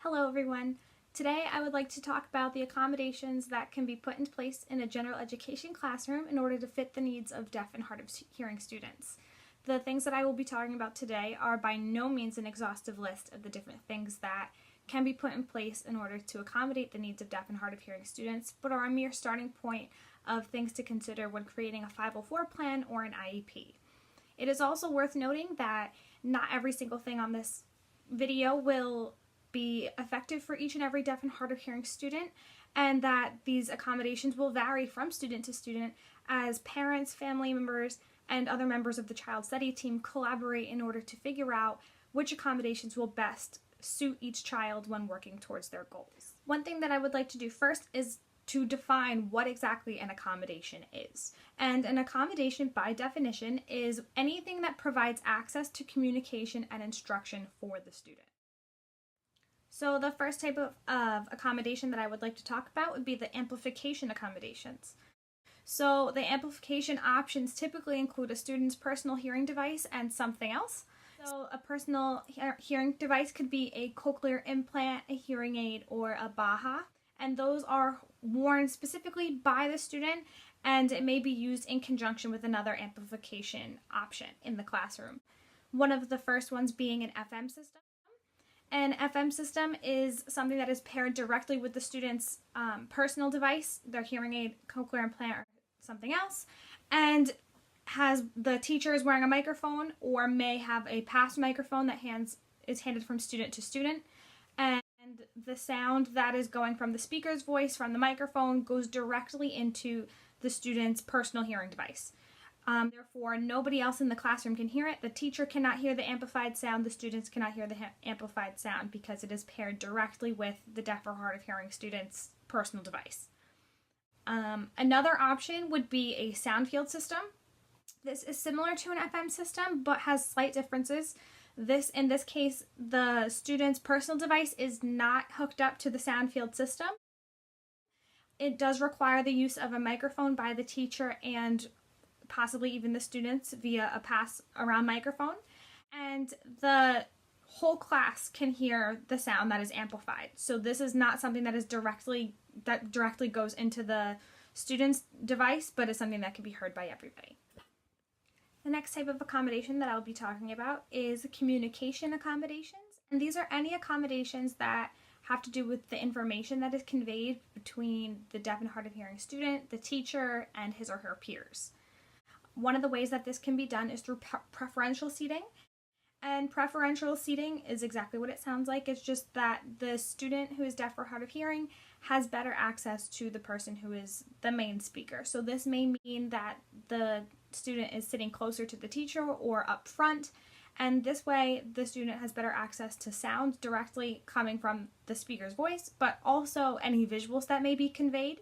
Hello everyone. Today I would like to talk about the accommodations that can be put into place in a general education classroom in order to fit the needs of deaf and hard of hearing students. The things that I will be talking about today are by no means an exhaustive list of the different things that can be put in place in order to accommodate the needs of deaf and hard of hearing students, but are a mere starting point of things to consider when creating a 504 plan or an IEP. It is also worth noting that not every single thing on this video will be effective for each and every deaf and hard of hearing student, and that these accommodations will vary from student to student as parents, family members, and other members of the child study team collaborate in order to figure out which accommodations will best suit each child when working towards their goals. One thing that I would like to do first is to define what exactly an accommodation is. And an accommodation, by definition, is anything that provides access to communication and instruction for the student. So the first type of accommodation that I would like to talk about would be the amplification accommodations. So the amplification options typically include a student's personal hearing device and something else. So a personal hearing device could be a cochlear implant, a hearing aid, or a BAHA. And those are worn specifically by the student, and it may be used in conjunction with another amplification option in the classroom. One of the first ones being an FM system. An FM system is something that is paired directly with the student's personal device, their hearing aid, cochlear implant, or something else, and has the teacher is wearing a microphone or may have a passed microphone that is handed from student to student, and the sound that is going from the speaker's voice from the microphone goes directly into the student's personal hearing device. Therefore, nobody else in the classroom can hear it. The teacher cannot hear the amplified sound. The students cannot hear the amplified sound because it is paired directly with the deaf or hard of hearing student's personal device. Another option would be a sound field system. This is similar to an FM system but has slight differences. In this case, the student's personal device is not hooked up to the sound field system. It does require the use of a microphone by the teacher and possibly even the students via a pass-around microphone, and the whole class can hear the sound that is amplified. So this is not something that directly goes into the student's device, but is something that can be heard by everybody. The next type of accommodation that I'll be talking about is communication accommodations, and these are any accommodations that have to do with the information that is conveyed between the deaf and hard of hearing student, the teacher, and his or her peers. One of the ways that this can be done is through preferential seating. And preferential seating is exactly what it sounds like. It's just that the student who is deaf or hard of hearing has better access to the person who is the main speaker. So this may mean that the student is sitting closer to the teacher or up front. And this way, the student has better access to sound directly coming from the speaker's voice, but also any visuals that may be conveyed.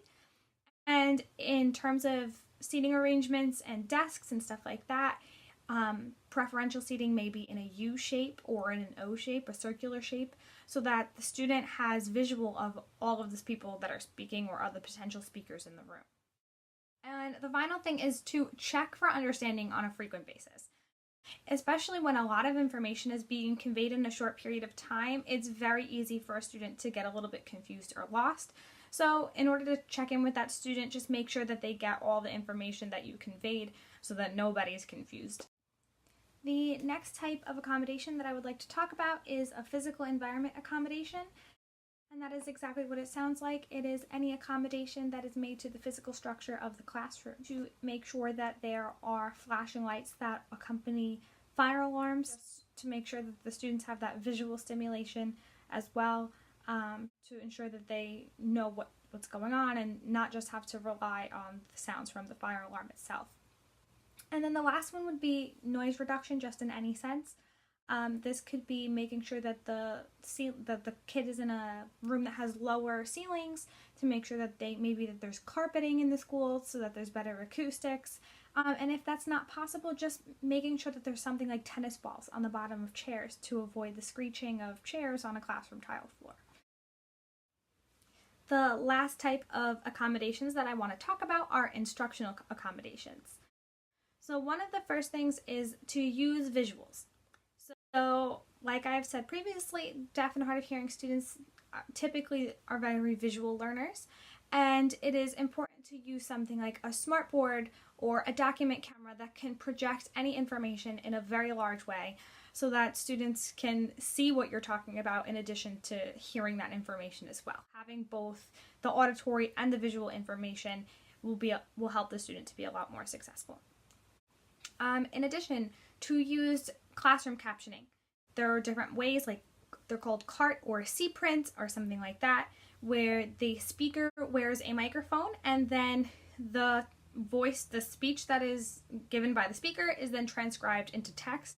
And in terms of seating arrangements and desks and stuff like that, preferential seating may be in a U shape or in an O shape, a circular shape, so that the student has visual of all of the people that are speaking or other potential speakers in the room. And the final thing is to check for understanding on a frequent basis. Especially when a lot of information is being conveyed in a short period of time, it's very easy for a student to get a little bit confused or lost. So in order to check in with that student, just make sure that they get all the information that you conveyed so that nobody's confused. The next type of accommodation that I would like to talk about is a physical environment accommodation. And that is exactly what it sounds like. It is any accommodation that is made to the physical structure of the classroom to make sure that there are flashing lights that accompany fire alarms, to make sure that the students have that visual stimulation as well, to ensure that they know what's going on and not just have to rely on the sounds from the fire alarm itself. And then the last one would be noise reduction, just in any sense. This could be making sure that the kid is in a room that has lower ceilings to make sure that there's carpeting in the school so that there's better acoustics. And if that's not possible, just making sure that there's something like tennis balls on the bottom of chairs to avoid the screeching of chairs on a classroom tile floor. The last type of accommodations that I want to talk about are instructional accommodations. So one of the first things is to use visuals. So Like I've said previously, deaf and hard of hearing students typically are very visual learners, and it is important to use something like a smartboard or a document camera that can project any information in a very large way so that students can see what you're talking about in addition to hearing that information as well. Having both the auditory and the visual information will help the student to be a lot more successful. In addition, to use classroom captioning, there are different ways, like they're called CART or C-print or something like that, where the speaker wears a microphone and then the speech that is given by the speaker is then transcribed into text.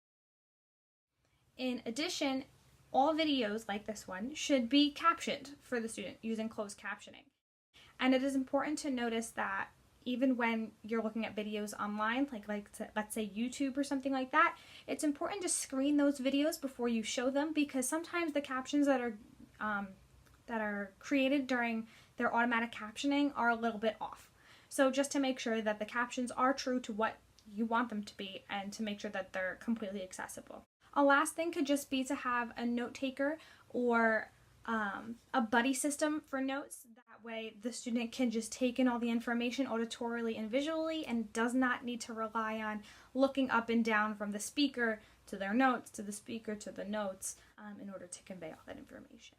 In addition, all videos like this one should be captioned for the student using closed captioning. And it is important to notice that even when you're looking at videos online, like let's say YouTube or something like that, it's important to screen those videos before you show them, because sometimes the captions that are created during their automatic captioning are a little bit off. So just to make sure that the captions are true to what you want them to be and to make sure that they're completely accessible. A last thing could just be to have a note taker or a buddy system for notes. That way the student can just take in all the information auditorily and visually and does not need to rely on looking up and down from the speaker to their notes, to the speaker to the notes, in order to convey all that information.